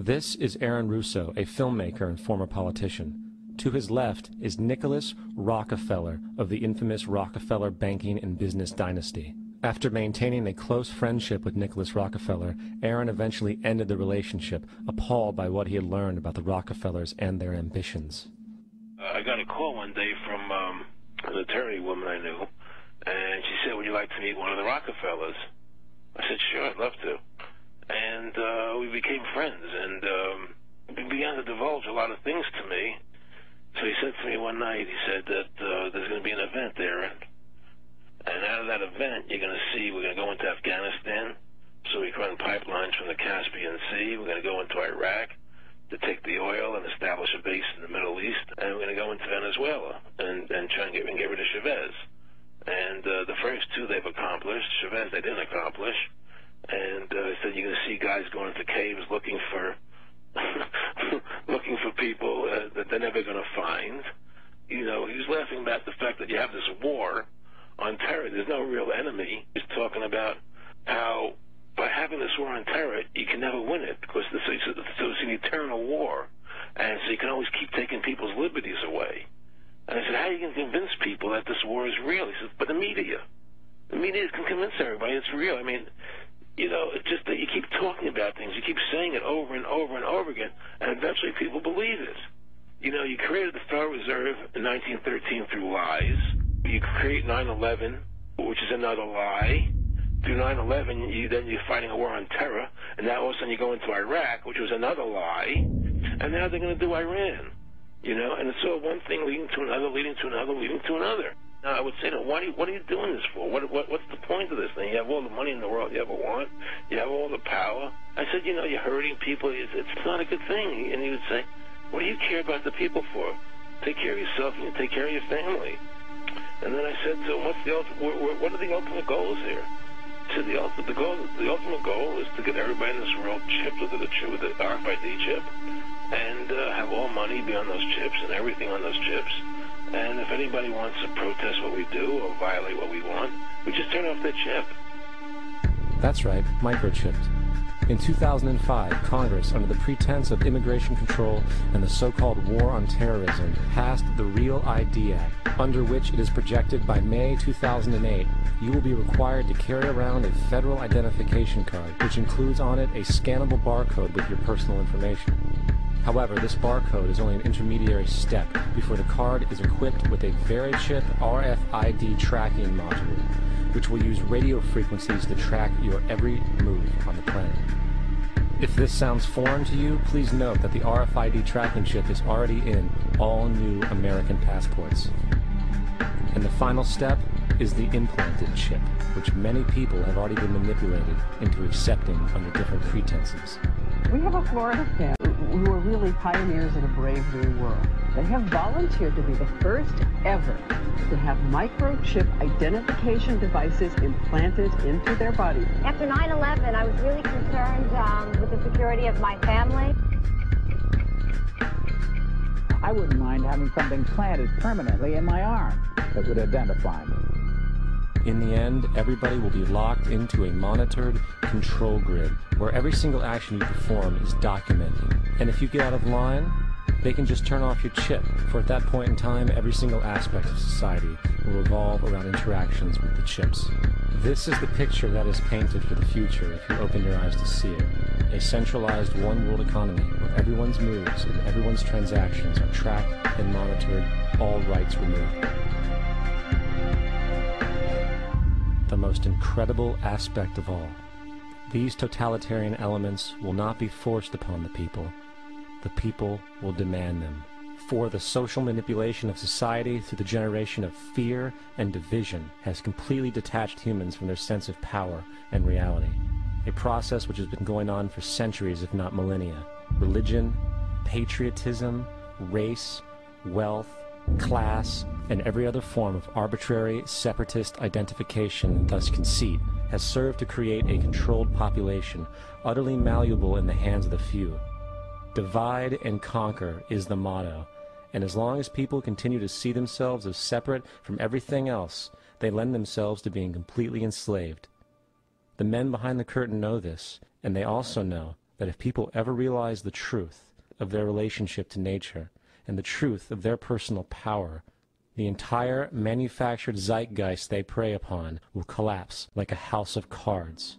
This is Aaron Russo, a filmmaker and former politician. To his left is Nicholas Rockefeller of the infamous Rockefeller banking and business dynasty. After maintaining a close friendship with Nicholas Rockefeller, Aaron eventually ended the relationship, appalled by what he had learned about the Rockefellers and their ambitions. I got a call one day from an attorney woman I knew, and she said, "Would you like to meet one of the Rockefellers?" I said, "Sure, I'd love to." And we became friends, and he began to divulge a lot of things to me. So he said to me one night, he said that there's going to be an event there, and out of that event, you're going to see we're going to go into Afghanistan, so we can run pipelines from the Caspian Sea. We're going to go into Iraq to take the oil and establish a base in the Middle East, and we're going to go into Venezuela and try and get rid of Chavez. And the first two they've accomplished. Chavez they didn't accomplish. And he said you're going to see guys going into caves looking for looking for people that they're never going to find. You know, he was laughing about the fact that you have this war on terror. There's no real enemy. He's talking about how by having this war on terror, you can never win it because it's an eternal war. And so you can always keep taking people's liberties away. And I said, how are you going to convince people that this war is real? He says, but the media can convince everybody it's real. I mean, you know, it's just that you keep talking about things, you keep saying it over and over and over again, and eventually people believe it. You know, you created the Federal Reserve in 1913 through lies. You create 9/11, which is another lie. Through 9/11, you're fighting a war on terror, and now all of a sudden you go into Iraq, which was another lie, and now they're going to do Iran. You know, and it's all one thing leading to another, leading to another, leading to another. Now, I would say, what are you doing this for? What's the point of this thing? You have all the money in the world you ever want. You have all the power. I said, you know, you're hurting people. It's not a good thing. And he would say, what do you care about the people for? Take care of yourself and you take care of your family. And then I said to him, what are the ultimate goals here? He said, the ultimate goal is to get everybody in this world chipped with the RFID chip and have all money be on those chips and everything on those chips. And if anybody wants to protest what we do or violate what we want, we just turn off their chip. That's right, microchipped. In 2005, Congress, under the pretense of immigration control and the so-called war on terrorism, passed the REAL ID Act, under which it is projected by May 2008, you will be required to carry around a federal identification card, which includes on it a scannable barcode with your personal information. However, this barcode is only an intermediary step before the card is equipped with a VeriChip RFID tracking module, which will use radio frequencies to track your every move on the planet. If this sounds foreign to you, please note that the RFID tracking chip is already in all new American passports. And the final step is the implanted chip, which many people have already been manipulated into accepting under different pretenses. We have a Florida family who are really pioneers in a brave new world. They have volunteered to be the first ever to have microchip identification devices implanted into their body. After 9/11, I was really concerned with the security of my family. I wouldn't mind having something planted permanently in my arm that would identify me. In the end, everybody will be locked into a monitored control grid where every single action you perform is documented. And if you get out of line, they can just turn off your chip, for at that point in time, every single aspect of society will revolve around interactions with the chips. This is the picture that is painted for the future if you open your eyes to see it. A centralized one-world economy where everyone's moves and everyone's transactions are tracked and monitored, all rights removed. The most incredible aspect of all. These totalitarian elements will not be forced upon the people. The people will demand them. For the social manipulation of society through the generation of fear and division has completely detached humans from their sense of power and reality. A process which has been going on for centuries, if not millennia. Religion, patriotism, race, wealth, class, and every other form of arbitrary, separatist identification and thus conceit has served to create a controlled population, utterly malleable in the hands of the few. Divide and conquer is the motto, and as long as people continue to see themselves as separate from everything else, they lend themselves to being completely enslaved. The men behind the curtain know this, and they also know that if people ever realize the truth of their relationship to nature and the truth of their personal power, the entire manufactured zeitgeist they prey upon will collapse like a house of cards.